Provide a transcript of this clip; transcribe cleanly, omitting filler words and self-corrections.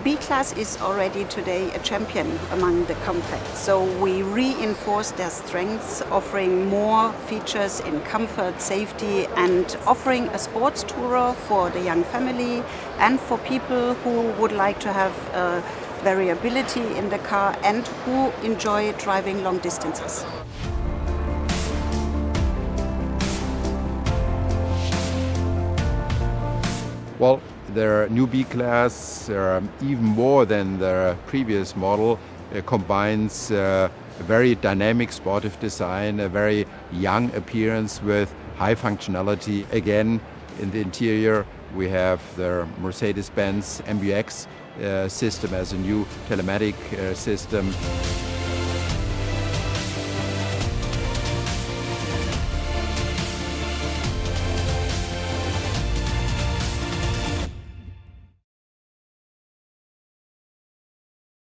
B-Class is already today a champion among the compacts, so we reinforce their strengths, offering more features in comfort, safety, and offering a sports tourer for the young family and for people who would like to have variability in the car and who enjoy driving long distances. Well, their new B-Class, even more than their previous model, combines a very dynamic sportive design, a very young appearance with high functionality. Again, in the interior, we have the Mercedes-Benz MBUX system as a new telematic system.